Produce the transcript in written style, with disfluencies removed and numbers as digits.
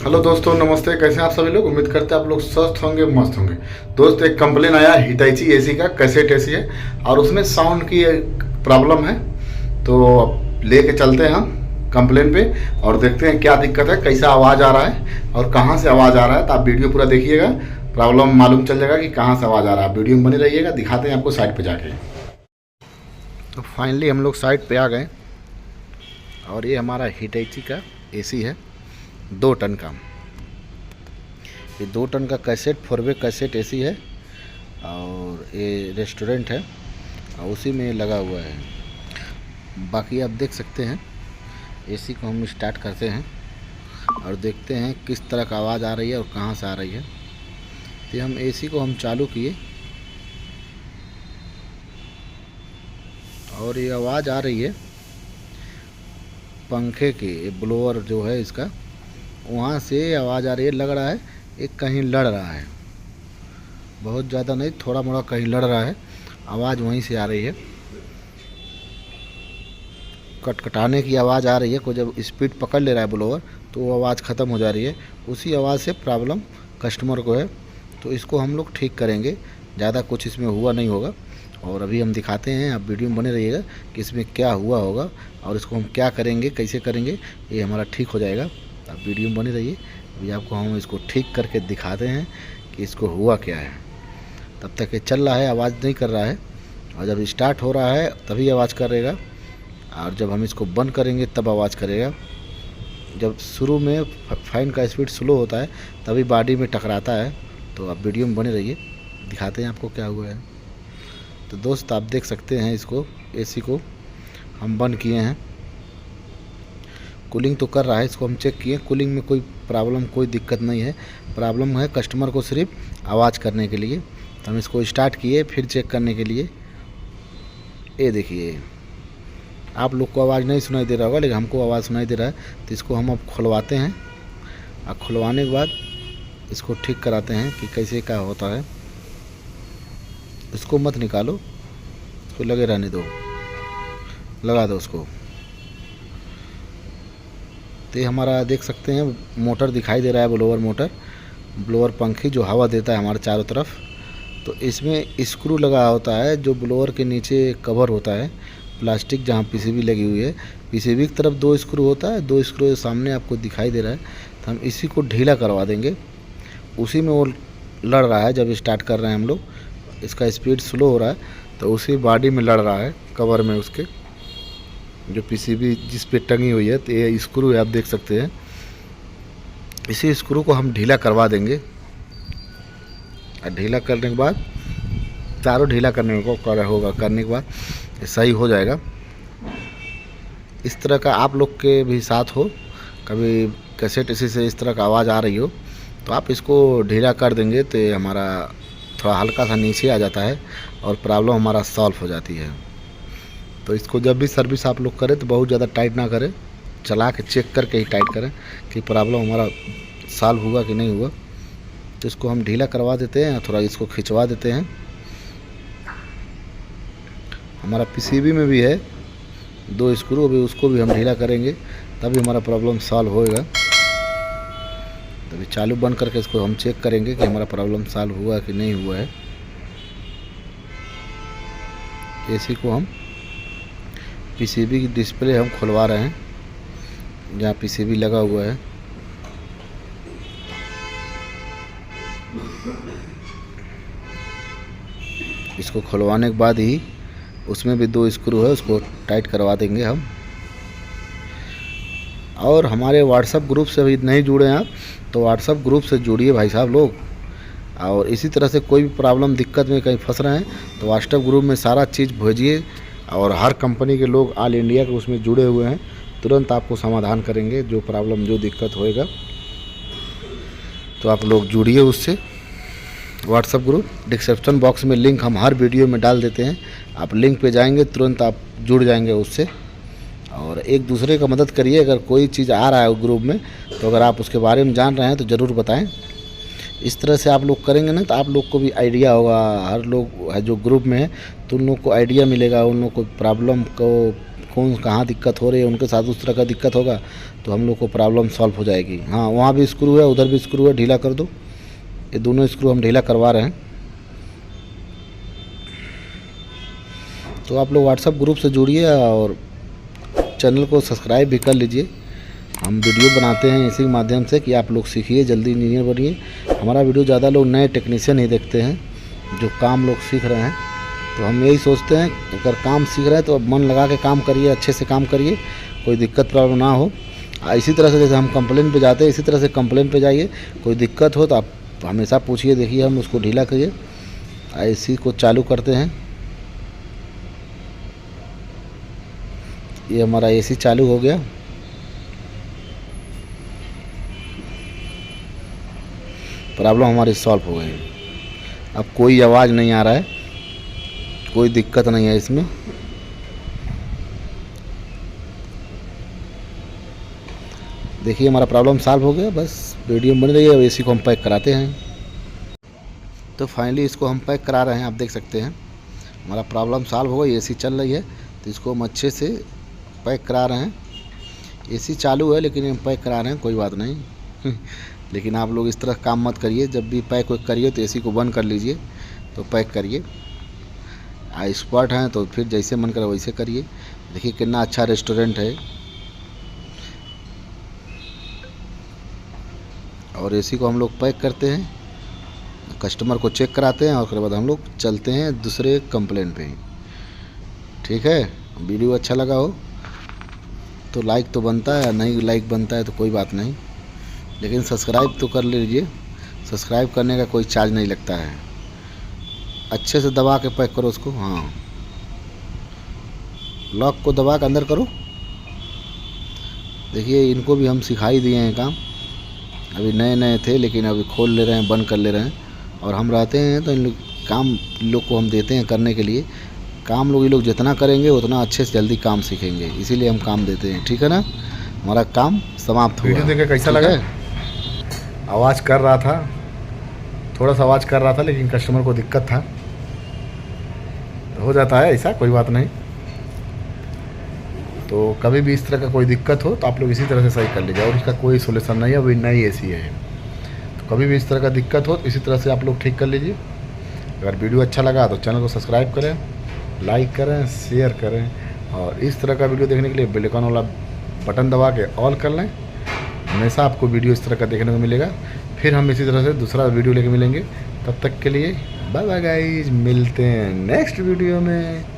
Hello दोस्तों, नमस्ते। कैसे हैं आप सभी लोग? उम्मीद करते हैं आप लोग स्वस्थ होंगे, मस्त होंगे। दोस्त, एक कंप्लेन आया हिटाची एसी का, कैसेट एसी है और उसमें साउंड की प्रॉब्लम है। तो अब लेके चलते हैं हम कंप्लेन पे और देखते हैं क्या दिक्कत है, कैसा आवाज़ आ रहा है और कहाँ से आवाज़ आ रहा है। तो आप वीडियो पूरा देखिएगा, प्रॉब्लम मालूम चल जाएगा कि कहाँ से आवाज़ आ रहा है। वीडियो में बने रहिएगा, दिखाते हैं आपको साइड पर जाके। तो फाइनली हम लोग साइड पर आ गए और ये हमारा हिटाची का एसी है, 2 टन का। ये 2 टन का कैसेट 4 वे कैसेट एसी है और ये रेस्टोरेंट है और उसी में लगा हुआ है। बाकी आप देख सकते हैं। एसी को हम स्टार्ट करते हैं और देखते हैं किस तरह का आवाज़ आ रही है और कहाँ से आ रही है। तो हम एसी को चालू किए और ये आवाज़ आ रही है पंखे की, ब्लोअर जो है इसका, वहाँ से आवाज़ आ रही है। लग रहा है एक कहीं लड़ रहा है, बहुत ज़्यादा नहीं, थोड़ा मोड़ा कहीं लड़ रहा है, आवाज़ वहीं से आ रही है। कटकटाने की आवाज़ आ रही है। कोई जब स्पीड पकड़ ले रहा है ब्लोअर तो वो आवाज़ ख़त्म हो जा रही है। उसी आवाज़ से प्रॉब्लम कस्टमर को है। तो इसको हम लोग ठीक करेंगे, ज़्यादा कुछ इसमें हुआ नहीं होगा और अभी हम दिखाते हैं। आप वीडियो में बने रहिएगा कि इसमें क्या हुआ होगा और इसको हम क्या करेंगे, कैसे करेंगे, ये हमारा ठीक हो जाएगा। आप वीडियो में बने रहिए। अभी आपको हम इसको ठीक करके दिखाते हैं कि इसको हुआ क्या है। तब तक ये चल रहा है, आवाज़ नहीं कर रहा है, और जब स्टार्ट हो रहा है तभी आवाज़ करेगा और जब हम इसको बंद करेंगे तब आवाज़ करेगा। जब शुरू में फैन का स्पीड स्लो होता है तभी बॉडी में टकराता है। तो आप वीडियो में बने रहिए, दिखाते हैं आपको क्या हुआ है। तो दोस्त, आप देख सकते हैं इसको, एसी को हम बंद किए हैं। कूलिंग तो कर रहा है, इसको हम चेक किए, कूलिंग में कोई प्रॉब्लम, कोई दिक्कत नहीं है। प्रॉब्लम है कस्टमर को सिर्फ आवाज़ करने के लिए। तो हम इसको स्टार्ट किए फिर चेक करने के लिए। ये देखिए, आप लोग को आवाज़ नहीं सुनाई दे रहा होगा लेकिन हमको आवाज़ सुनाई दे रहा है। तो इसको हम अब खुलवाते हैं और खुलवाने के बाद इसको ठीक कराते हैं कि कैसे क्या होता है। इसको मत निकालो, इसको लगे रहने दो, लगा दो उसको। तो ये हमारा देख सकते हैं मोटर दिखाई दे रहा है, ब्लोअर मोटर, ब्लोअर पंखी जो हवा देता है हमारे चारों तरफ। तो इसमें स्क्रू लगा होता है जो ब्लोअर के नीचे कवर होता है, प्लास्टिक, जहाँ पीसीबी लगी हुई है। पीसीबी की तरफ 2 स्क्रू होता है, 2 स्क्रू सामने आपको दिखाई दे रहा है। तो हम इसी को ढीला करवा देंगे। उसी में वो लड़ रहा है जब स्टार्ट कर रहे हैं हम लोग, इसका स्पीड स्लो हो रहा है तो उसी बॉडी में लड़ रहा है, कवर में उसके जो पीसीबी जिस पे टंगी हुई है। तो ये स्क्रू है, आप देख सकते हैं। इसी स्क्रू को हम ढीला करवा देंगे और ढीला करने के बाद, चारों ढीला करने को करने के बाद ये सही हो जाएगा। इस तरह का आप लोग के भी साथ हो, कभी कैसेट इसी से इस तरह का आवाज़ आ रही हो तो आप इसको ढीला कर देंगे तो ये हमारा थोड़ा हल्का सा नीचे आ जाता है और प्रॉब्लम हमारा सॉल्व हो जाती है। तो इसको जब भी सर्विस आप लोग करें तो बहुत ज़्यादा टाइट ना करें, चला के चेक करके ही टाइट करें कि प्रॉब्लम हमारा सॉल्व हुआ कि नहीं हुआ। तो इसको हम ढीला करवा देते हैं, थोड़ा इसको खिंचवा देते हैं। हमारा पीसीबी में भी है 2 स्क्रू, अभी उसको भी हम ढीला करेंगे तभी हमारा प्रॉब्लम सॉल्व होएगा। तभी चालू बंद करके इसको हम चेक करेंगे कि हमारा प्रॉब्लम सॉल्व हुआ कि नहीं हुआ है। एसी को हम पीसीबी की डिस्प्ले हम खुलवा रहे हैं, जहाँ पीसीबी लगा हुआ है। इसको खुलवाने के बाद ही उसमें भी 2 स्क्रू है, उसको टाइट करवा देंगे हम। और हमारे व्हाट्सएप ग्रुप से अभी नहीं जुड़े हैं आप तो व्हाट्सएप ग्रुप से जुड़िए भाई साहब लोग। और इसी तरह से कोई भी प्रॉब्लम, दिक्कत में कहीं फंस रहे हैं तो व्हाट्सएप ग्रुप में सारा चीज़ भेजिए और हर कंपनी के लोग ऑल इंडिया के उसमें जुड़े हुए हैं, तुरंत आपको समाधान करेंगे जो प्रॉब्लम, जो दिक्कत होएगा। तो आप लोग जुड़िए उससे। व्हाट्सएप ग्रुप डिस्क्रिप्शन बॉक्स में लिंक हम हर वीडियो में डाल देते हैं, आप लिंक पे जाएंगे तुरंत आप जुड़ जाएंगे उससे। और एक दूसरे का मदद करिए। अगर कोई चीज़ आ रहा है ग्रुप में तो अगर आप उसके बारे में जान रहे हैं तो ज़रूर बताएं। इस तरह से आप लोग करेंगे ना तो आप लोग को भी आइडिया होगा, हर लोग है जो ग्रुप में है तो उन लोग को आइडिया मिलेगा, उन लोग को प्रॉब्लम को कौन कहाँ दिक्कत हो रही है, उनके साथ उस तरह का दिक्कत होगा तो हम लोग को प्रॉब्लम सॉल्व हो जाएगी। हाँ, वहाँ भी स्क्रू है, उधर भी स्क्रू है, ढीला कर दो। ये दोनों स्क्रू हम ढीला करवा रहे हैं। तो आप लोग व्हाट्सएप ग्रुप से जुड़िए और चैनल को सब्सक्राइब भी कर लीजिए। हम वीडियो बनाते हैं इसी माध्यम से कि आप लोग सीखिए, जल्दी इंजीनियर बनिए। हमारा वीडियो ज़्यादा लोग नए टेक्नीशियन ही देखते हैं, जो काम लोग सीख रहे हैं। तो हम यही सोचते हैं, अगर काम सीख रहे हैं तो अब मन लगा के काम करिए, अच्छे से काम करिए, कोई दिक्कत प्रॉब्लम ना हो। इसी तरह से जैसे हम कंप्लेंट पे जाते हैं, इसी तरह से कंप्लेंट पे जाइए। कोई दिक्कत हो तो आप हमेशा पूछिए, देखिए हम उसको ढीला करिए। एसी को चालू करते हैं। ये हमारा एसी चालू हो गया। प्रॉब्लम हमारी सॉल्व हो गई। अब कोई आवाज़ नहीं आ रहा है, कोई दिक्कत नहीं है इसमें। देखिए हमारा प्रॉब्लम सॉल्व हो गया। बस वीडियो बन रही है, अब एसी को हम पैक कराते हैं। तो फाइनली इसको हम पैक करा रहे हैं। आप देख सकते हैं हमारा प्रॉब्लम सॉल्व हो गई, एसी चल रही है। तो इसको हम अच्छे से पैक करा रहे हैं। एसी चालू है लेकिन हम पैक करा रहे हैं, कोई बात नहीं। लेकिन आप लोग इस तरह काम मत करिए, जब भी पैक वैक करिए तो एसी को बंद कर लीजिए, तो पैक करिए। एक्सपर्ट हैं तो फिर जैसे मन करे वैसे करिए। देखिए कितना अच्छा रेस्टोरेंट है। और एसी को हम लोग पैक करते हैं, कस्टमर को चेक कराते हैं और उसके बाद हम लोग चलते हैं दूसरे कंप्लेंट पे। ठीक है, वीडियो अच्छा लगा हो तो लाइक तो बनता है, नहीं लाइक बनता है तो कोई बात नहीं, लेकिन सब्सक्राइब तो कर लीजिए। सब्सक्राइब करने का कोई चार्ज नहीं लगता है। अच्छे से दबा के पैक करो उसको। हाँ, लॉक को दबा के अंदर करो। देखिए इनको भी हम सिखा ही दिए हैं काम। अभी नए नए थे लेकिन अभी खोल ले रहे हैं, बंद कर ले रहे हैं। और हम रहते हैं तो इन लोग को हम देते हैं करने के लिए काम। ये लोग जितना करेंगे उतना अच्छे से जल्दी काम सीखेंगे, इसीलिए हम काम देते हैं। ठीक है ना, हमारा काम समाप्त हुआ। वीडियो देख के कैसा लगा? आवाज़ कर रहा था, थोड़ा सा आवाज़ कर रहा था, लेकिन कस्टमर को दिक्कत था। तो हो जाता है ऐसा, कोई बात नहीं। तो कभी भी इस तरह का कोई दिक्कत हो तो आप लोग इसी तरह से सही कर लीजिए, और इसका कोई सोल्यूशन नहीं है। अभी नई एसी है, तो कभी भी इस तरह का दिक्कत हो तो इसी तरह से आप लोग ठीक कर लीजिए। अगर वीडियो अच्छा लगा तो चैनल को सब्सक्राइब करें, लाइक करें, शेयर करें, और इस तरह का वीडियो देखने के लिए बेल आइकन वाला बटन दबा के ऑल कर लें। हमेशा आपको वीडियो इस तरह का देखने को मिलेगा। फिर हम इसी तरह से दूसरा वीडियो लेके मिलेंगे। तब तक के लिए बाय बाय गाइस, मिलते हैं नेक्स्ट वीडियो में।